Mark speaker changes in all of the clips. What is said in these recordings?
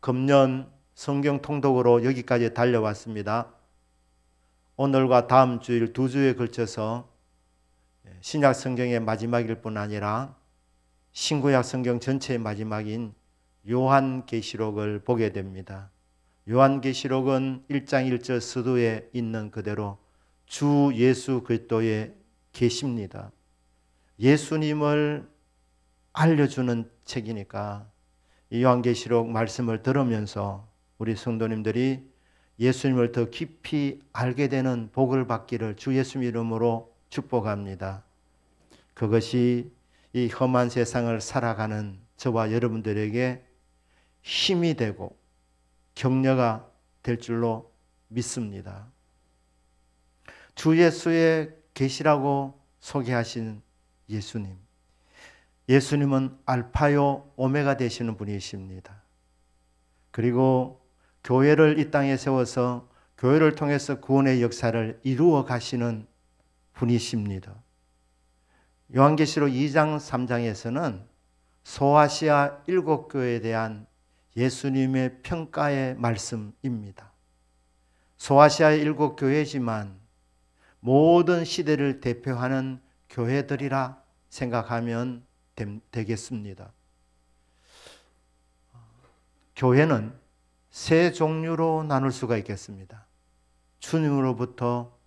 Speaker 1: 금년 성경 통독으로 여기까지 달려왔습니다. 오늘과 다음 주일 2주에 걸쳐서 신약 성경의 마지막일 뿐 아니라 신구약 성경 전체의 마지막인 요한계시록을 보게 됩니다. 요한계시록은 1장 1절 서두에 있는 그대로 주 예수 그리스도의 계시입니다. 예수님을 알려주는 책이니까 이 요한계시록 말씀을 들으면서 우리 성도님들이 예수님을 더 깊이 알게 되는 복을 받기를 주 예수 이름으로 축복합니다. 그것이 이 험한 세상을 살아가는 저와 여러분들에게 힘이 되고 격려가 될 줄로 믿습니다. 주 예수의 계시라고 소개하신 예수님. 예수님은 알파요 오메가 되시는 분이십니다. 그리고 교회를 이 땅에 세워서 교회를 통해서 구원의 역사를 이루어 가시는 분이십니다. 요한계시록 2장 3장에서는 소아시아 7교회에 대한 예수님의 평가의 말씀입니다. 소아시아의 7교회지만 모든 시대를 대표하는 교회들이라 생각하면 되겠습니다. 교회는 세 종류로 나눌 수가 있겠습니다. 주님으로부터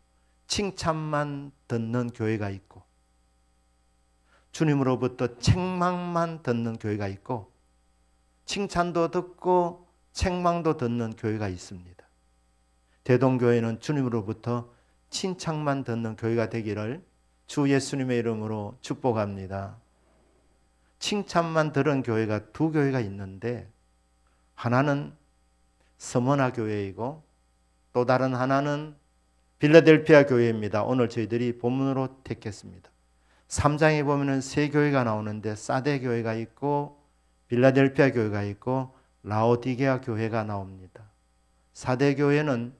Speaker 1: 칭찬만 듣는 교회가 있고, 주님으로부터 책망만 듣는 교회가 있고, 칭찬도 듣고 책망도 듣는 교회가 있습니다. 대동교회는 주님으로부터 칭찬만 듣는 교회가 되기를 주 예수님의 이름으로 축복합니다. 칭찬만 들은 교회가 2교회가 있는데, 하나는 서머나 교회이고 또 다른 하나는 빌라델피아 교회입니다. 오늘 저희들이 본문으로 택했습니다. 3장에 보면 3교회가 나오는데 사데 교회가 있고 빌라델피아 교회가 있고 라오디게아 교회가 나옵니다. 사데 교회는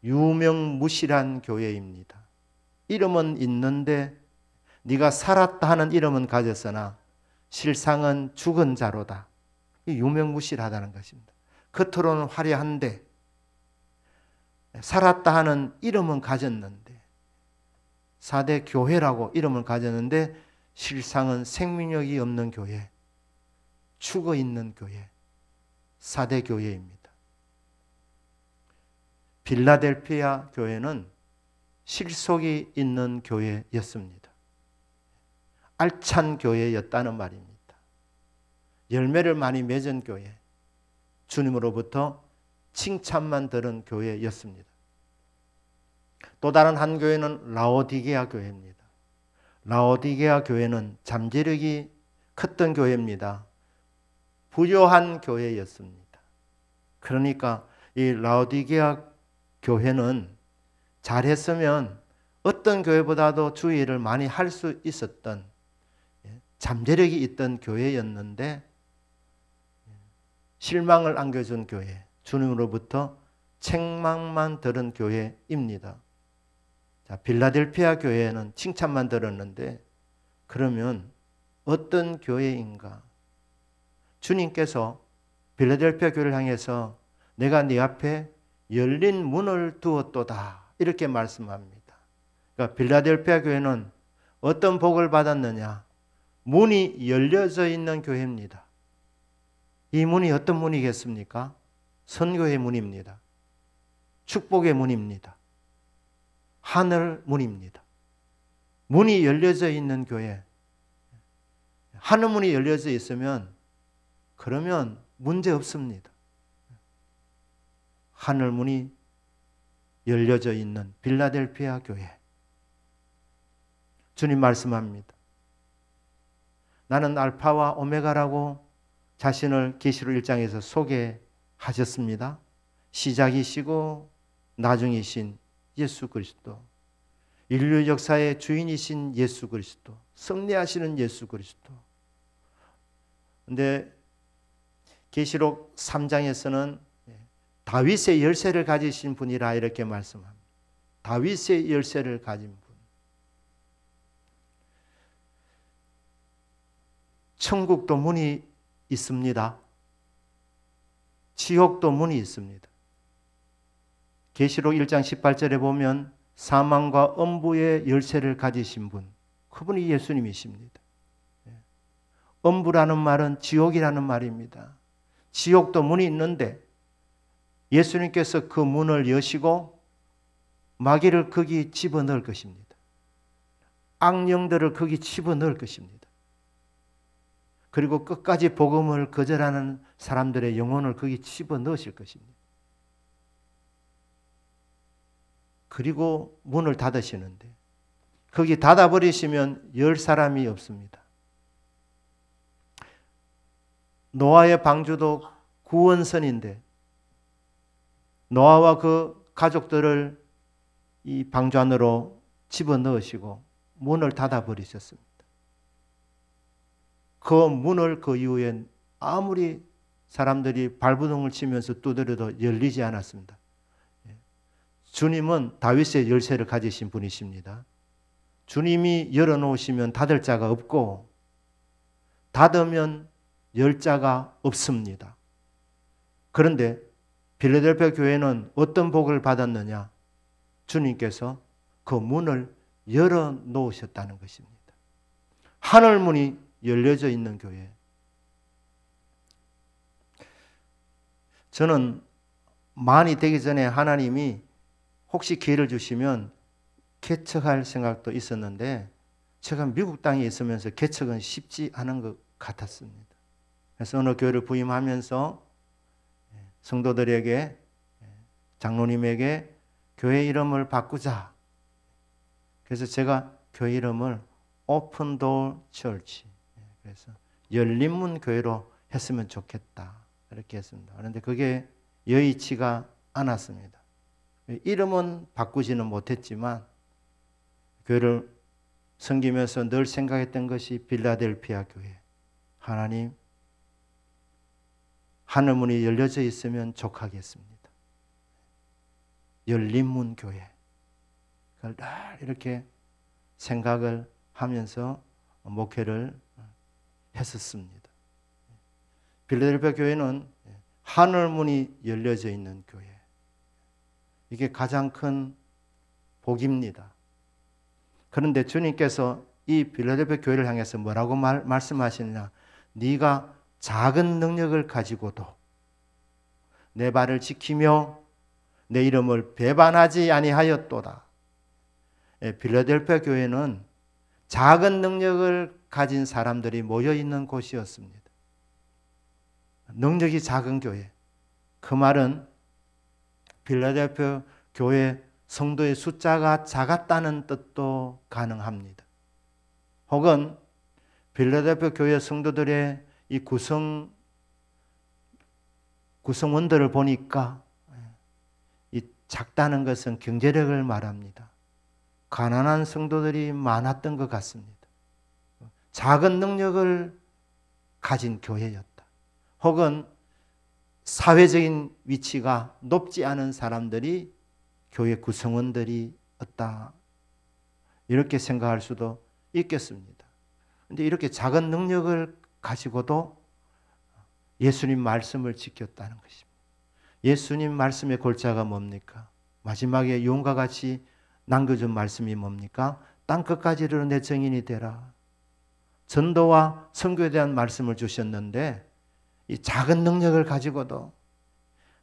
Speaker 1: 유명무실한 교회입니다. 이름은 있는데 네가 살았다 하는 이름은 가졌으나 실상은 죽은 자로다. 유명무실하다는 것입니다. 겉으로는 화려한데 살았다 하는 이름은 가졌는데, 사대 교회라고 이름을 가졌는데 실상은 생명력이 없는 교회, 죽어 있는 교회, 사대 교회입니다. 빌라델피아 교회는 실속이 있는 교회였습니다. 알찬 교회였다는 말입니다. 열매를 많이 맺은 교회, 주님으로부터 칭찬만 들은 교회였습니다. 또 다른 한 교회는 라오디게아 교회입니다. 라오디게아 교회는 잠재력이 컸던 교회입니다. 부요한 교회였습니다. 그러니까 이 라오디게아 교회는 잘했으면 어떤 교회보다도 주의 일을 많이 할 수 있었던 잠재력이 있던 교회였는데, 실망을 안겨준 교회, 주님으로부터 책망만 들은 교회입니다. 자, 빌라델피아 교회는 칭찬만 들었는데 그러면 어떤 교회인가? 주님께서 빌라델피아 교회를 향해서 내가 네 앞에 열린 문을 두었도다 이렇게 말씀합니다. 그러니까 빌라델피아 교회는 어떤 복을 받았느냐? 문이 열려져 있는 교회입니다. 이 문이 어떤 문이겠습니까? 선교의 문입니다. 축복의 문입니다. 하늘 문입니다. 문이 열려져 있는 교회, 하늘 문이 열려져 있으면 그러면 문제 없습니다. 하늘 문이 열려져 있는 빌라델피아 교회. 주님 말씀합니다. 나는 알파와 오메가라고 자신을 계시록 1장에서 소개하셨습니다. 시작이시고 나중이신 예수 그리스도, 인류 역사의 주인이신 예수 그리스도, 승리하시는 예수 그리스도. 그런데 계시록 3장에서는 다윗의 열쇠를 가지신 분이라 이렇게 말씀합니다. 다윗의 열쇠를 가진 분. 천국도 문이 있습니다. 지옥도 문이 있습니다. 계시록 1장 18절에 보면 사망과 음부의 열쇠를 가지신 분, 그분이 예수님이십니다. 음부라는 말은 지옥이라는 말입니다. 지옥도 문이 있는데 예수님께서 그 문을 여시고 마귀를 거기 집어넣을 것입니다. 악령들을 거기 집어넣을 것입니다. 그리고 끝까지 복음을 거절하는 사람들의 영혼을 거기 집어넣으실 것입니다. 그리고 문을 닫으시는데 거기 닫아버리시면 열 사람이 없습니다. 노아의 방주도 구원선인데 노아와 그 가족들을 이 방주 안으로 집어넣으시고 문을 닫아버리셨습니다. 그 문을 그 이후에 아무리 사람들이 발버둥을 치면서 두드려도 열리지 않았습니다. 주님은 다윗의 열쇠를 가지신 분이십니다. 주님이 열어놓으시면 닫을 자가 없고 닫으면 열 자가 없습니다. 그런데 빌라델피아 교회는 어떤 복을 받았느냐? 주님께서 그 문을 열어놓으셨다는 것입니다. 하늘문이 열려져 있는 교회. 저는 많이 되기 전에 하나님이 혹시 기회를 주시면 개척할 생각도 있었는데 제가 미국 땅에 있으면서 개척은 쉽지 않은 것 같았습니다. 그래서 어느 교회를 부임하면서 성도들에게, 장로님에게 교회 이름을 바꾸자. 그래서 제가 교회 이름을 오픈 도어 처치, 그래서 열린 문 교회로 했으면 좋겠다 이렇게 했습니다. 그런데 그게 여의치가 않았습니다. 이름은 바꾸지는 못했지만 교회를 섬기면서 늘 생각했던 것이 빌라델피아 교회. 하나님, 하늘문이 열려져 있으면 족하겠습니다. 열린 문 교회. 그걸 늘 이렇게 생각을 하면서 목회를 했었습니다. 빌라델피아 교회는 하늘문이 열려져 있는 교회. 이게 가장 큰 복입니다. 그런데 주님께서 이 빌라델피아 교회를 향해서 뭐라고 말씀하시느냐? 네가 작은 능력을 가지고도 내 발을 지키며 내 이름을 배반하지 아니하였도다. 빌라델피아 교회는 작은 능력을 가진 사람들이 모여 있는 곳이었습니다. 능력이 작은 교회. 그 말은 빌라델피아 교회 성도의 숫자가 작았다는 뜻도 가능합니다. 혹은 빌라델피아 교회 성도들의 이 구성원들을 보니까 이 작다는 것은 경제력을 말합니다. 가난한 성도들이 많았던 것 같습니다. 작은 능력을 가진 교회였다. 혹은 사회적인 위치가 높지 않은 사람들이 교회 구성원들이었다. 이렇게 생각할 수도 있겠습니다. 그런데 이렇게 작은 능력을 가지고도 예수님 말씀을 지켰다는 것입니다. 예수님 말씀의 골자가 뭡니까? 마지막에 유언과 같이 남겨준 말씀이 뭡니까? 땅 끝까지 이르러 내 증인이 되라. 전도와 선교에 대한 말씀을 주셨는데 이 작은 능력을 가지고도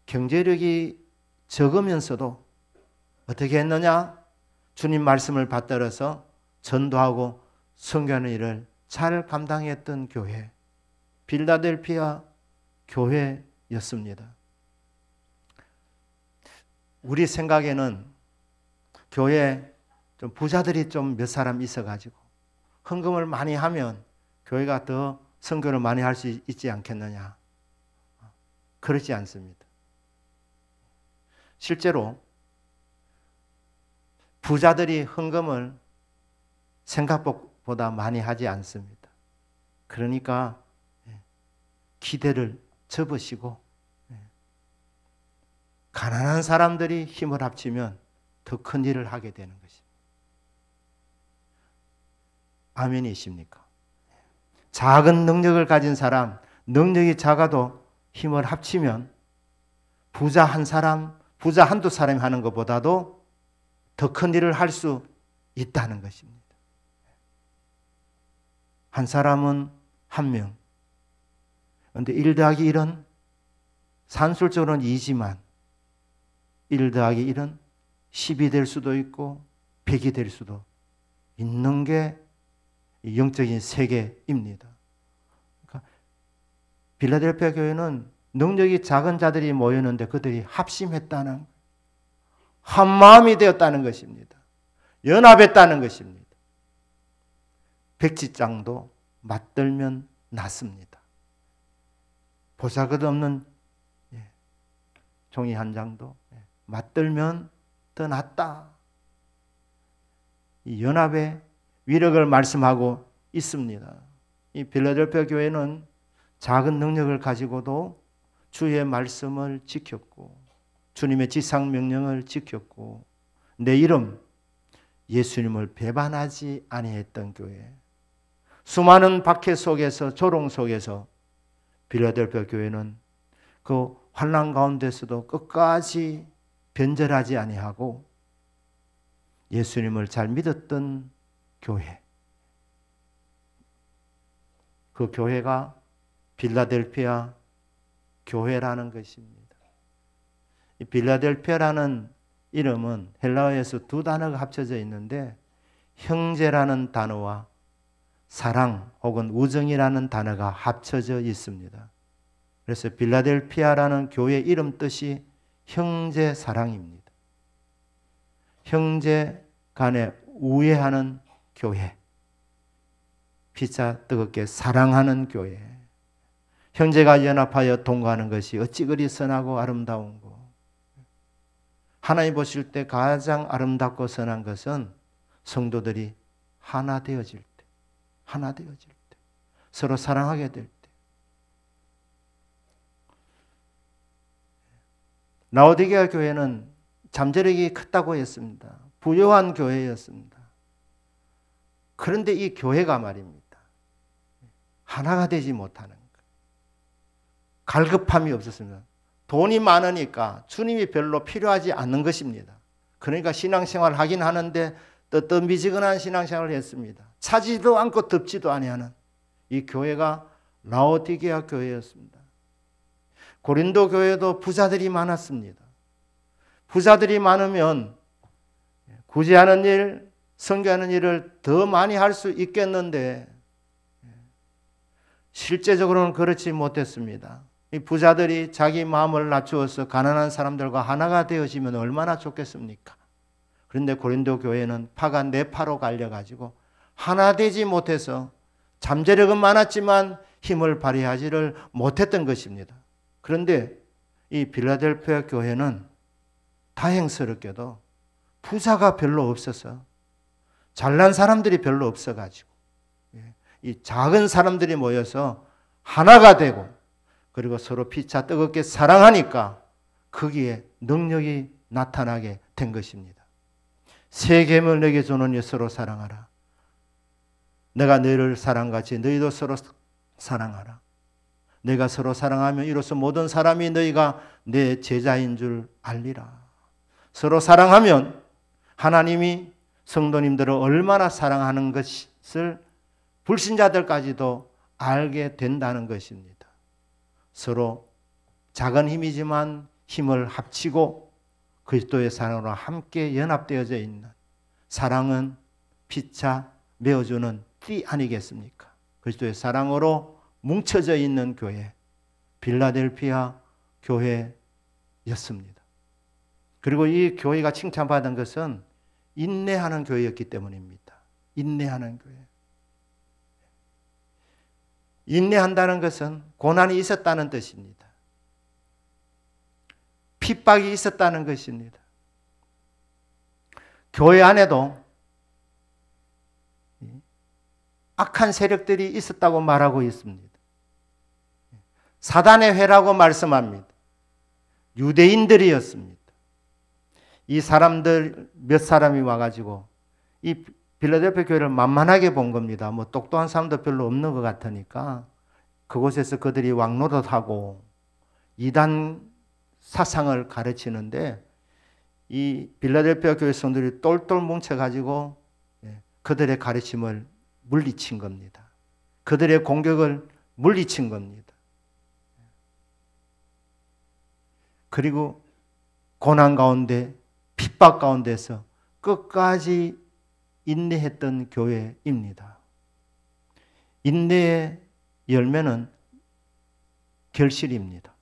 Speaker 1: 경제력이 적으면서도 어떻게 했느냐? 주님 말씀을 받들어서 전도하고 선교하는 일을 잘 감당했던 교회, 빌라델피아 교회였습니다. 우리 생각에는 교회 좀 부자들이 좀 몇 사람 있어가지고 헌금을 많이 하면 교회가 더 선교를 많이 할 수 있지 않겠느냐. 그렇지 않습니다. 실제로 부자들이 헌금을 생각보다 많이 하지 않습니다. 그러니까 기대를 접으시고 가난한 사람들이 힘을 합치면 더 큰 일을 하게 되는 것입니다. 아멘이십니까? 작은 능력을 가진 사람, 능력이 작아도 힘을 합치면 부자 한 사람, 부자 한두 사람이 하는 것보다도 더 큰 일을 할 수 있다는 것입니다. 한 사람은 한 명. 그런데 1 더하기 1은 산술적으로는 2지만 1 더하기 1은 10이 될 수도 있고 100이 될 수도 있는 게 영적인 세계입니다. 그러니까 빌라델피아 교회는 능력이 작은 자들이 모였는데 그들이 합심했다는, 한 마음이 되었다는 것입니다. 연합했다는 것입니다. 백지장도 맞들면 낫습니다. 보잘것없는 종이 한 장도 맞들면 더 낫다. 이 연합의 위력을 말씀하고 있습니다. 이 빌라델피아 교회는 작은 능력을 가지고도 주의 말씀을 지켰고 주님의 지상 명령을 지켰고 내 이름 예수님을 배반하지 아니했던 교회. 수많은 박해 속에서 조롱 속에서 빌라델피아 교회는 그 환난 가운데서도 끝까지 변절하지 아니하고 예수님을 잘 믿었던 교회. 그 교회가 빌라델피아 교회라는 것입니다. 이 빌라델피아라는 이름은 헬라어에서 두 단어가 합쳐져 있는데 형제라는 단어와 사랑 혹은 우정이라는 단어가 합쳐져 있습니다. 그래서 빌라델피아라는 교회 이름 뜻이 형제 사랑입니다. 형제 간에 우애하는 교회, 피차 뜨겁게 사랑하는 교회, 형제가 연합하여 동거하는 것이 어찌 그리 선하고 아름다운고. 하나님 보실 때 가장 아름답고 선한 것은 성도들이 하나 되어질 때, 하나 되어질 때, 서로 사랑하게 될 때. 라오디게아 교회는 잠재력이 컸다고 했습니다. 부유한 교회였습니다. 그런데 이 교회가 말입니다, 하나가 되지 못하는 것. 갈급함이 없었습니다. 돈이 많으니까 주님이 별로 필요하지 않는 것입니다. 그러니까 신앙생활 하긴 하는데 뜨뜻미지근한 신앙생활을 했습니다. 차지도 않고 덥지도 아니하는 이 교회가 라오디게아 교회였습니다. 고린도 교회도 부자들이 많았습니다. 부자들이 많으면 구제하는 일, 선교하는 일을 더 많이 할 수 있겠는데 실제적으로는 그렇지 못했습니다. 이 부자들이 자기 마음을 낮추어서 가난한 사람들과 하나가 되어지면 얼마나 좋겠습니까? 그런데 고린도 교회는 파가 네 파로 갈려가지고 하나 되지 못해서 잠재력은 많았지만 힘을 발휘하지를 못했던 것입니다. 그런데 이 빌라델피아 교회는 다행스럽게도 부자가 별로 없어서, 잘난 사람들이 별로 없어가지고 이 작은 사람들이 모여서 하나가 되고 그리고 서로 피차 뜨겁게 사랑하니까 거기에 능력이 나타나게 된 것입니다. 새 계명을 내게 주노니 서로 사랑하라. 내가 너희를 사랑같이 너희도 서로 사랑하라. 내가 서로 사랑하면 이로써 모든 사람이 너희가 내 제자인 줄 알리라. 서로 사랑하면 하나님이 성도님들을 얼마나 사랑하는 것을 불신자들까지도 알게 된다는 것입니다. 서로 작은 힘이지만 힘을 합치고 그리스도의 사랑으로 함께 연합되어져 있는, 사랑은 피차 메어주는 띠 아니겠습니까? 그리스도의 사랑으로 뭉쳐져 있는 교회, 빌라델피아 교회였습니다. 그리고 이 교회가 칭찬받은 것은 인내하는 교회였기 때문입니다. 인내하는 교회. 인내한다는 것은 고난이 있었다는 뜻입니다. 핍박이 있었다는 것입니다. 교회 안에도 악한 세력들이 있었다고 말하고 있습니다. 사단의 회라고 말씀합니다. 유대인들이었습니다. 이 사람들 몇 사람이 와가지고 이 빌라델피아 교회를 만만하게 본 겁니다. 뭐 똑똑한 사람도 별로 없는 것 같으니까 그곳에서 그들이 왕노릇하고 이단 사상을 가르치는데 이 빌라델피아 교회 성도들이 똘똘 뭉쳐가지고 그들의 가르침을 물리친 겁니다. 그들의 공격을 물리친 겁니다. 그리고 고난 가운데 핍박 가운데서 끝까지 인내했던 교회입니다. 인내의 열매는 결실입니다.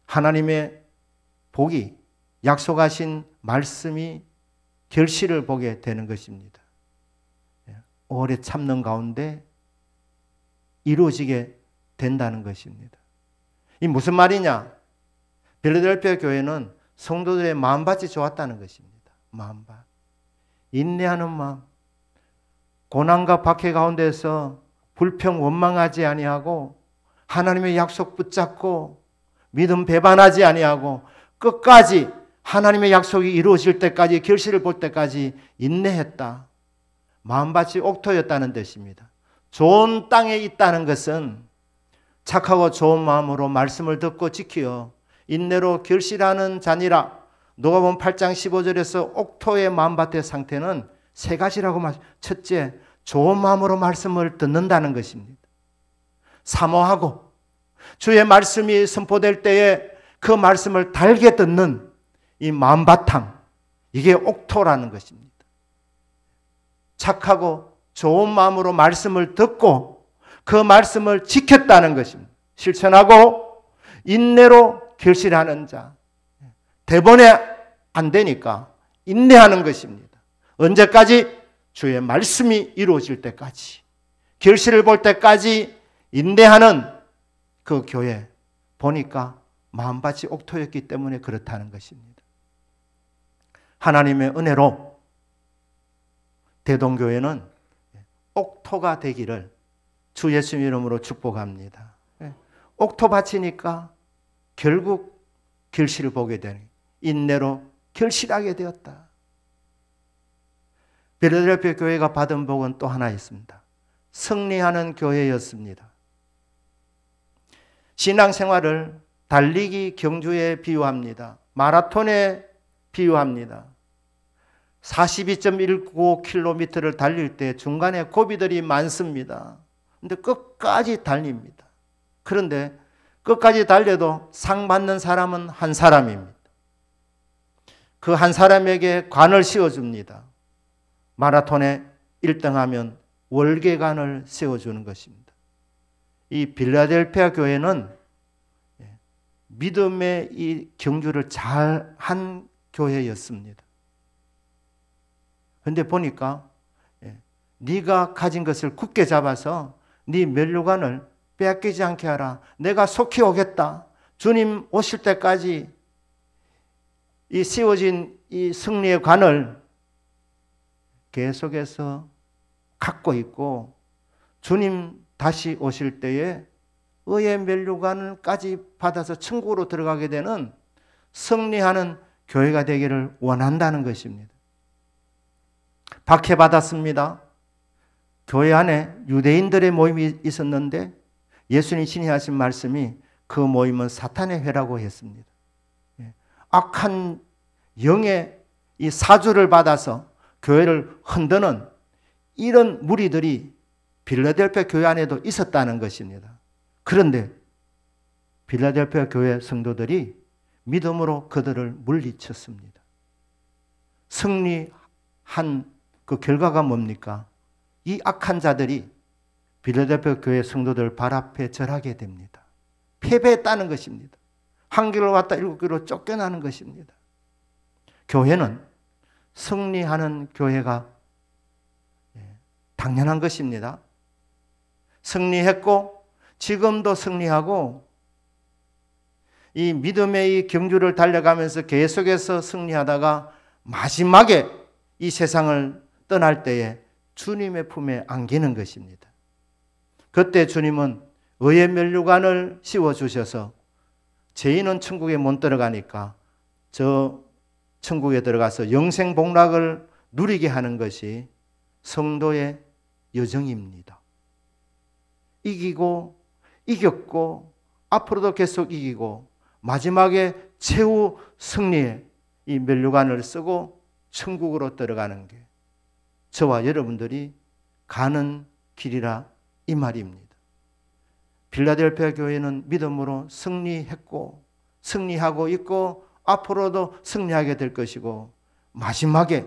Speaker 1: 하나님의 복이 약속하신 말씀이 결실을 보게 되는 것입니다. 오래 참는 가운데 이루어지게 된다는 것입니다. 이 무슨 말이냐? 빌라델피아 교회는 성도들의 마음밭이 좋았다는 것입니다. 마음밭. 인내하는 마음. 고난과 박해 가운데서 불평 원망하지 아니하고 하나님의 약속 붙잡고 믿음 배반하지 아니하고 끝까지 하나님의 약속이 이루어질 때까지 결실을 볼 때까지 인내했다. 마음밭이 옥토였다는 뜻입니다. 좋은 땅에 있다는 것은 착하고 좋은 마음으로 말씀을 듣고 지키어 인내로 결실하는 자니라. 누가복음 8장 15절에서 옥토의 마음밭의 상태는 세 가지라고 말. 첫째, 좋은 마음으로 말씀을 듣는다는 것입니다. 사모하고 주의 말씀이 선포될 때에 그 말씀을 달게 듣는 이 마음바탕, 이게 옥토라는 것입니다. 착하고 좋은 마음으로 말씀을 듣고 그 말씀을 지켰다는 것입니다. 실천하고 인내로 결실하는 자. 대번에 안 되니까 인내하는 것입니다. 언제까지? 주의 말씀이 이루어질 때까지, 결실을 볼 때까지 인내하는 그 교회 보니까 마음밭이 옥토였기 때문에 그렇다는 것입니다. 하나님의 은혜로 대동교회는 옥토가 되기를 주 예수님 이름으로 축복합니다. 옥토밭이니까 결국 결실을 보게 되는, 인내로 결실하게 되었다. 빌라델피아 교회가 받은 복은 또 하나 있습니다. 승리하는 교회였습니다. 신앙생활을 달리기 경주에 비유합니다. 마라톤에 비유합니다. 42.19km를 달릴 때 중간에 고비들이 많습니다. 그런데 끝까지 달립니다. 그런데 끝까지 달려도 상 받는 사람은 한 사람입니다. 그 한 사람에게 관을 씌워줍니다. 마라톤에 1등하면 월계관을 세워주는 것입니다. 이 빌라델피아 교회는 믿음의 이 경주를 잘한 교회였습니다. 그런데 보니까 네가 가진 것을 굳게 잡아서 네 면류관을 빼앗기지 않게 하라. 내가 속히 오겠다. 주님 오실 때까지 이 씌워진 이 승리의 관을 계속해서 갖고 있고 주님 다시 오실 때에 의의 면류관까지 받아서 천국으로 들어가게 되는 승리하는 교회가 되기를 원한다는 것입니다. 박해받았습니다. 교회 안에 유대인들의 모임이 있었는데 예수님 신이 하신 말씀이 그 모임은 사탄의 회라고 했습니다. 악한 영의 이 사주를 받아서 교회를 흔드는 이런 무리들이 빌라델피아 교회 안에도 있었다는 것입니다. 그런데 빌라델피아 교회 성도들이 믿음으로 그들을 물리쳤습니다. 승리한 그 결과가 뭡니까? 이 악한 자들이 빌라델피아 교회 성도들 발 앞에 절하게 됩니다. 패배했다는 것입니다. 한 길로 왔다 일곱 길로 쫓겨나는 것입니다. 교회는 승리하는 교회가 당연한 것입니다. 승리했고 지금도 승리하고 이 믿음의 이 경주를 달려가면서 계속해서 승리하다가 마지막에 이 세상을 떠날 때에 주님의 품에 안기는 것입니다. 그때 주님은 의의 면류관을 씌워주셔서 죄인은 천국에 못 들어가니까 저 천국에 들어가서 영생 복락을 누리게 하는 것이 성도의 여정입니다. 이기고 이겼고 앞으로도 계속 이기고 마지막에 최후 승리의 이 면류관을 쓰고 천국으로 들어가는 게 저와 여러분들이 가는 길이라 이 말입니다. 필라델피아 교회는 믿음으로 승리했고 승리하고 있고 앞으로도 승리하게 될 것이고 마지막에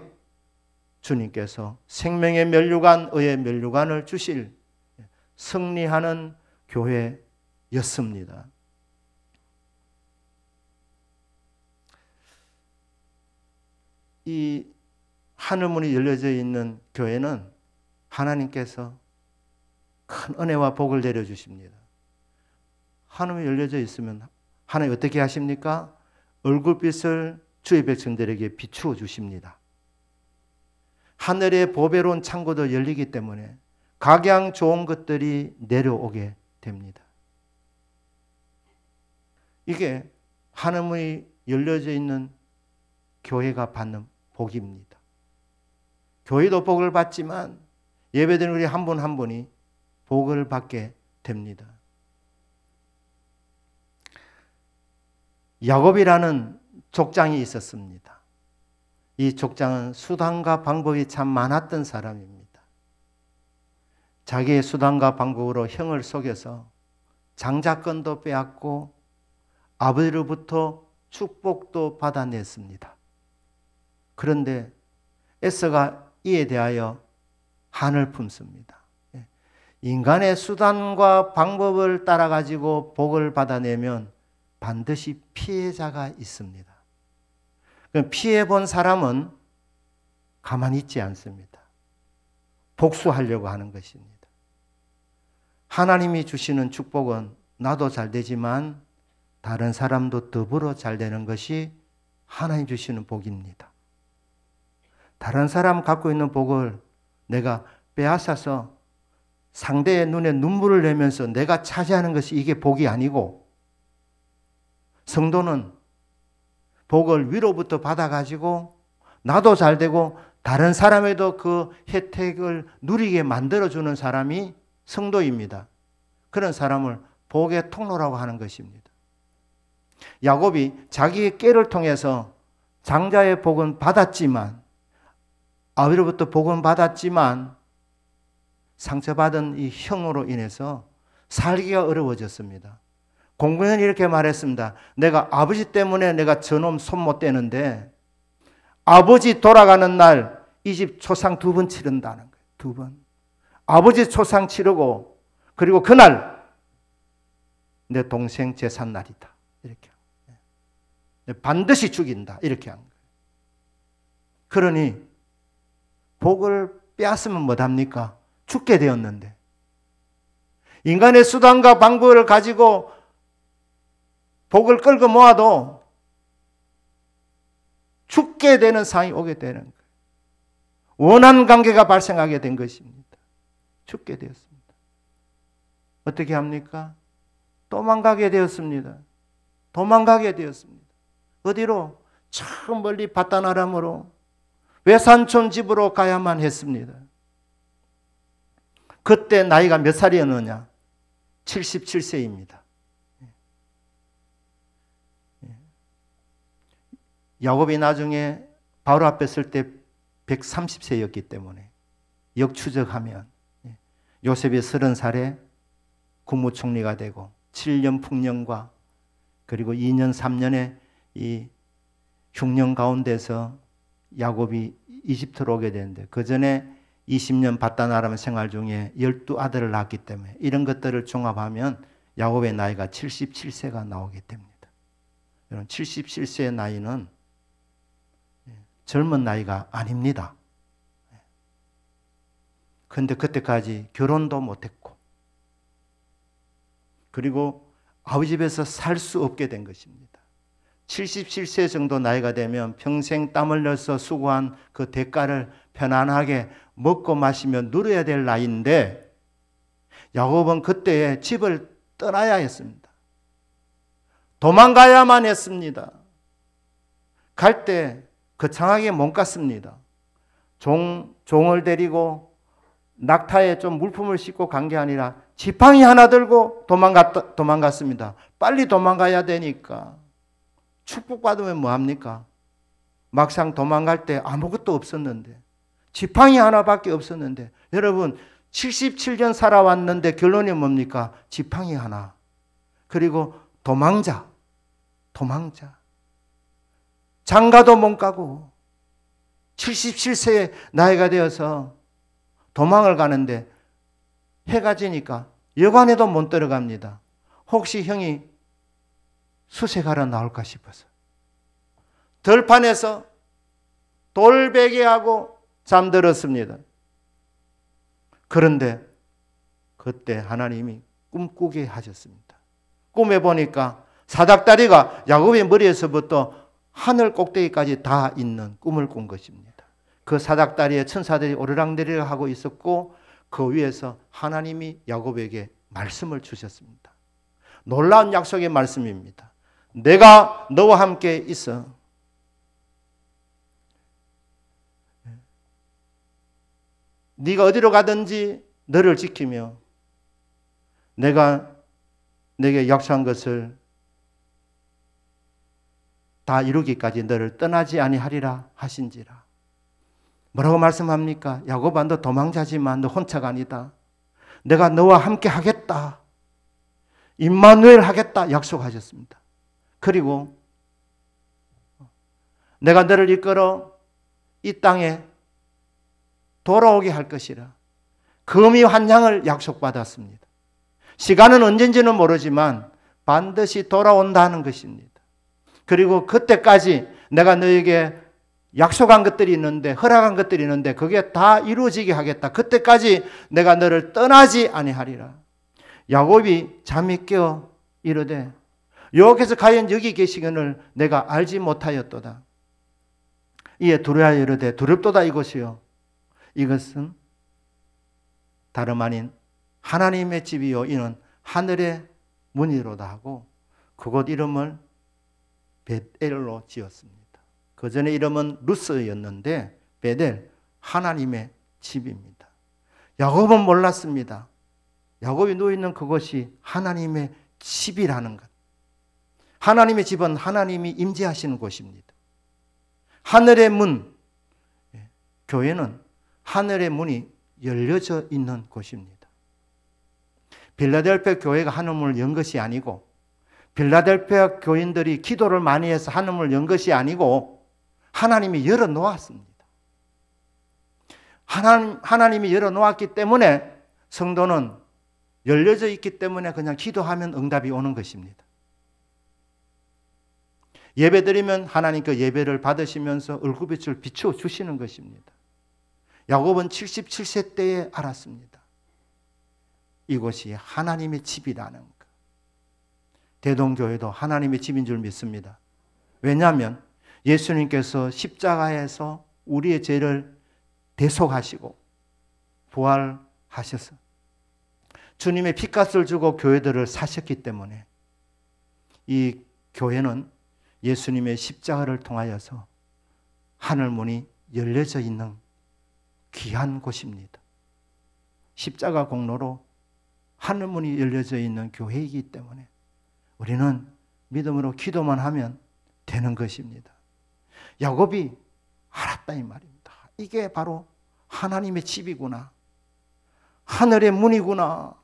Speaker 1: 주님께서 생명의 면류관, 의의 면류관을 주실 승리하는 교회였습니다. 이 하늘문이 열려져 있는 교회는 하나님께서 큰 은혜와 복을 내려주십니다. 하늘문이 열려져 있으면 하나님 어떻게 하십니까? 얼굴빛을 주의 백성들에게 비추어 주십니다. 하늘의 보배로운 창고도 열리기 때문에 각양 좋은 것들이 내려오게 됩니다. 이게 하늘문이 열려져 있는 교회가 받는 복입니다. 교회도 복을 받지만 예배드리는 우리 한 분 한 분이 복을 받게 됩니다. 야곱이라는 족장이 있었습니다. 이 족장은 수단과 방법이 참 많았던 사람입니다. 자기의 수단과 방법으로 형을 속여서 장자권도 빼앗고 아버지로부터 축복도 받아냈습니다. 그런데 에서가 이에 대하여 한을 품습니다. 인간의 수단과 방법을 따라 가지고 복을 받아내면 반드시 피해자가 있습니다. 피해 본 사람은 가만히 있지 않습니다. 복수하려고 하는 것입니다. 하나님이 주시는 축복은 나도 잘 되지만 다른 사람도 더불어 잘 되는 것이 하나님 주시는 복입니다. 다른 사람 갖고 있는 복을 내가 빼앗아서 상대의 눈에 눈물을 내면서 내가 차지하는 것이 이게 복이 아니고, 성도는 복을 위로부터 받아가지고 나도 잘 되고 다른 사람에도 그 혜택을 누리게 만들어주는 사람이 성도입니다. 그런 사람을 복의 통로라고 하는 것입니다. 야곱이 자기의 꾀를 통해서 장자의 복은 받았지만, 아버지로부터 복은 받았지만 상처받은 이 형으로 인해서 살기가 어려워졌습니다. 공부는 이렇게 말했습니다. 내가 아버지 때문에 내가 저놈 손 못 떼는데 아버지 돌아가는 날 이 집 초상 2번 치른다는 거예요. 2번. 아버지 초상 치르고 그리고 그날 내 동생 제삿 날이다. 이렇게. 반드시 죽인다. 이렇게 한 거예요. 그러니 복을 빼앗으면 뭐합니까? 죽게 되었는데, 인간의 수단과 방법을 가지고 복을 끌고 모아도 죽게 되는 상황이 오게 되는 거예요. 원한 관계가 발생하게 된 것입니다. 죽게 되었습니다. 어떻게 합니까? 도망가게 되었습니다. 도망가게 되었습니다. 어디로? 저 멀리 바다나람으로 외산촌 집으로 가야만 했습니다. 그때 나이가 몇 살이었느냐? 77세입니다. 야곱이 나중에 바로 앞에 쓸 때 130세였기 때문에 역추적하면 요셉이 30살에 국무총리가 되고 7년 풍년과 그리고 2년 3년의 이 흉년 가운데서 야곱이 이집트로 오게 되는데, 그 전에 20년 바다나람 생활 중에 12아들을 낳았기 때문에 이런 것들을 종합하면 야곱의 나이가 77세가 나오게 됩니다. 여러분, 77세의 나이는 젊은 나이가 아닙니다. 그런데 그때까지 결혼도 못했고 그리고 아버지 집에서 살 수 없게 된 것입니다. 77세 정도 나이가 되면 평생 땀 흘려서 수고한 그 대가를 편안하게 먹고 마시며 누려야 될 나이인데, 야곱은 그때에 집을 떠나야 했습니다. 도망가야만 했습니다. 갈 때 거창하게 못 갔습니다. 종을 데리고 낙타에 좀 물품을 싣고 간 게 아니라 지팡이 하나 들고 도망갔습니다. 빨리 도망가야 되니까. 축복받으면 뭐합니까? 막상 도망갈 때 아무것도 없었는데, 지팡이 하나밖에 없었는데, 여러분 77년 살아왔는데 결론이 뭡니까? 지팡이 하나. 그리고 도망자. 장가도 못 가고 77세의 나이가 되어서 도망을 가는데 해가 지니까 여관에도 못 들어갑니다. 혹시 형이 수색하러 나올까 싶어서 들판에서 돌베개하고 잠들었습니다. 그런데 그때 하나님이 꿈꾸게 하셨습니다. 꿈에 보니까 사닥다리가 야곱의 머리에서부터 하늘 꼭대기까지 다 있는 꿈을 꾼 것입니다. 그 사닥다리에 천사들이 오르락내리락 하고 있었고 그 위에서 하나님이 야곱에게 말씀을 주셨습니다. 놀라운 약속의 말씀입니다. 내가 너와 함께 있어. 네가 어디로 가든지 너를 지키며 내가 내게 약속한 것을 다 이루기까지 너를 떠나지 아니하리라 하신지라. 뭐라고 말씀합니까? 야곱아, 너 도망자지만 너 혼자가 아니다. 내가 너와 함께 하겠다. 임마누엘 하겠다 약속하셨습니다. 그리고 내가 너를 이끌어 이 땅에 돌아오게 할 것이라. 금이 환양을 약속받았습니다. 시간은 언젠지는 모르지만 반드시 돌아온다는 것입니다. 그리고 그때까지 내가 너에게 약속한 것들이 있는데, 허락한 것들이 있는데 그게 다 이루어지게 하겠다. 그때까지 내가 너를 떠나지 아니하리라. 야곱이 잠이 깨어 이르되 여호와께서 과연 여기 계시거늘 내가 알지 못하였도다. 이에 두려워 이르되 두렵도다 이것이요. 이것은 다름 아닌 하나님의 집이요 이는 하늘의 문이로다 하고 그곳 이름을 베델로 지었습니다. 그 전에 이름은 루스였는데 베델, 하나님의 집입니다. 야곱은 몰랐습니다. 야곱이 누워있는 그곳이 하나님의 집이라는 것. 하나님의 집은 하나님이 임재하시는 곳입니다. 하늘의 문, 교회는 하늘의 문이 열려져 있는 곳입니다. 빌라델피아 교회가 하늘문을 연 것이 아니고 빌라델피아 교인들이 기도를 많이 해서 하늘문을 연 것이 아니고 하나님이 열어놓았습니다. 하나님이 열어놓았기 때문에 성도는 열려져 있기 때문에 그냥 기도하면 응답이 오는 것입니다. 예배드리면 하나님 그 예배를 받으시면서 얼굴빛을 비추어 주시는 것입니다. 야곱은 77세 때에 알았습니다. 이곳이 하나님의 집이라는 것. 대동교회도 하나님의 집인 줄 믿습니다. 왜냐하면 예수님께서 십자가에서 우리의 죄를 대속하시고 부활하셔서 주님의 피값을 주고 교회들을 사셨기 때문에 이 교회는 예수님의 십자가를 통하여서 하늘문이 열려져 있는 귀한 곳입니다. 십자가 공로로 하늘문이 열려져 있는 교회이기 때문에 우리는 믿음으로 기도만 하면 되는 것입니다. 야곱이 알았다 이 말입니다. 이게 바로 하나님의 집이구나. 하늘의 문이구나.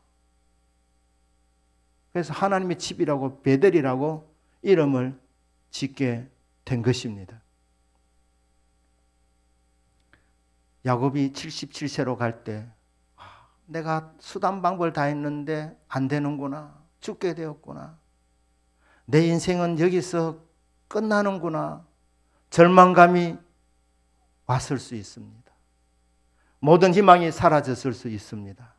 Speaker 1: 그래서 하나님의 집이라고 베델이라고 이름을 짓게 된 것입니다. 야곱이 77세로 갈 때 내가 수단 방법을 다 했는데 안 되는구나. 죽게 되었구나. 내 인생은 여기서 끝나는구나. 절망감이 왔을 수 있습니다. 모든 희망이 사라졌을 수 있습니다.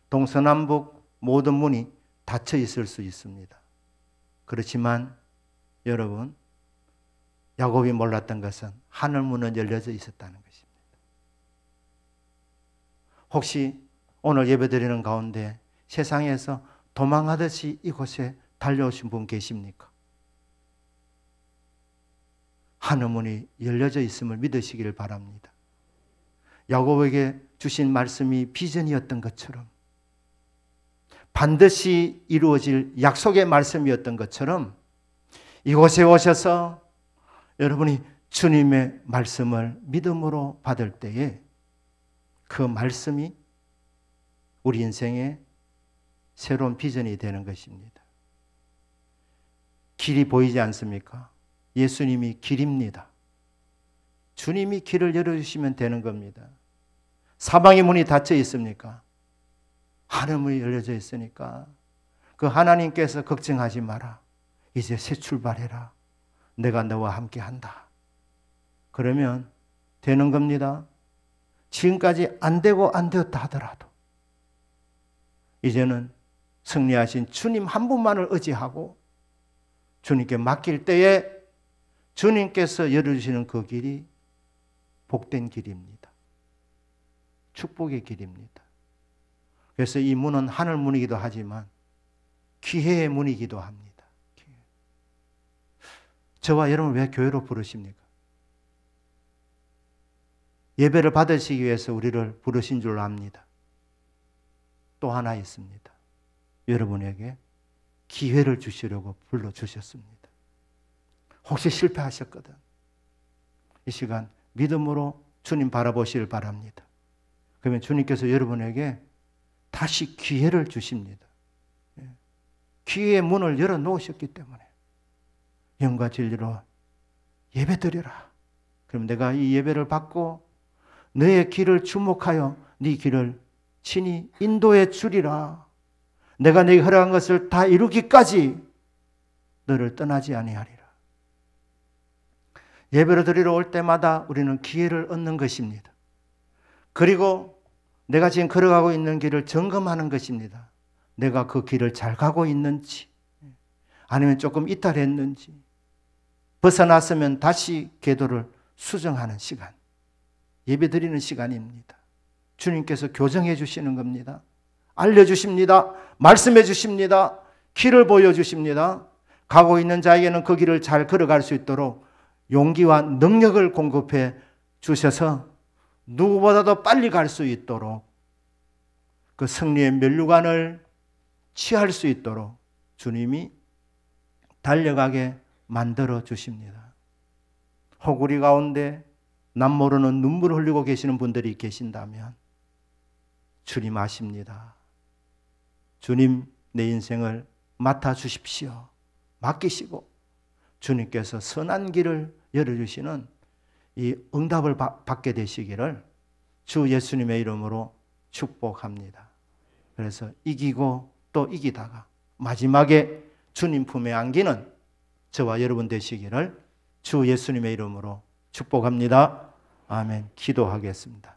Speaker 1: 동서남북 모든 문이 닫혀 있을 수 있습니다. 그렇지만 여러분, 야곱이 몰랐던 것은 하늘문은 열려져 있었다는 것입니다. 혹시 오늘 예배드리는 가운데 세상에서 도망하듯이 이곳에 달려오신 분 계십니까? 하늘문이 열려져 있음을 믿으시기를 바랍니다. 야곱에게 주신 말씀이 비전이었던 것처럼 반드시 이루어질 약속의 말씀이었던 것처럼 이곳에 오셔서 여러분이 주님의 말씀을 믿음으로 받을 때에 그 말씀이 우리 인생의 새로운 비전이 되는 것입니다. 길이 보이지 않습니까? 예수님이 길입니다. 주님이 길을 열어주시면 되는 겁니다. 사방의 문이 닫혀 있습니까? 하늘 문이 열려져 있으니까 그 하나님께서 걱정하지 마라. 이제 새 출발해라. 내가 너와 함께 한다. 그러면 되는 겁니다. 지금까지 안 되고 안 되었다 하더라도 이제는 승리하신 주님 한 분만을 의지하고 주님께 맡길 때에 주님께서 열어주시는 그 길이 복된 길입니다. 축복의 길입니다. 그래서 이 문은 하늘 문이기도 하지만 기회의 문이기도 합니다. 저와 여러분 왜 교회로 부르십니까? 예배를 받으시기 위해서 우리를 부르신 줄 압니다. 또 하나 있습니다. 여러분에게 기회를 주시려고 불러주셨습니다. 혹시 실패하셨거든 이 시간 믿음으로 주님 바라보시길 바랍니다. 그러면 주님께서 여러분에게 다시 기회를 주십니다. 기회의 문을 열어놓으셨기 때문에 영과 진리로 예배드려라. 그럼 내가 이 예배를 받고 너의 길을 주목하여 네 길을 친히 인도해 주리라. 내가 네게 허락한 것을 다 이루기까지 너를 떠나지 아니하리라. 예배를 드리러 올 때마다 우리는 기회를 얻는 것입니다. 그리고 내가 지금 걸어가고 있는 길을 점검하는 것입니다. 내가 그 길을 잘 가고 있는지 아니면 조금 이탈했는지 벗어났으면 다시 궤도를 수정하는 시간, 예배 드리는 시간입니다. 주님께서 교정해 주시는 겁니다. 알려주십니다. 말씀해 주십니다. 길을 보여주십니다. 가고 있는 자에게는 그 길을 잘 걸어갈 수 있도록 용기와 능력을 공급해 주셔서 누구보다도 빨리 갈 수 있도록 그 승리의 면류관을 취할 수 있도록 주님이 달려가게 만들어 주십니다. 호구리 가운데 남 모르는 눈물을 흘리고 계시는 분들이 계신다면 주님 아십니다. 주님 내 인생을 맡아 주십시오. 맡기시고 주님께서 선한 길을 열어주시는 이 응답을 받게 되시기를 주 예수님의 이름으로 축복합니다. 그래서 이기고 또 이기다가 마지막에 주님 품에 안기는 저와 여러분 되시기를 주 예수님의 이름으로 축복합니다. 아멘. 기도하겠습니다.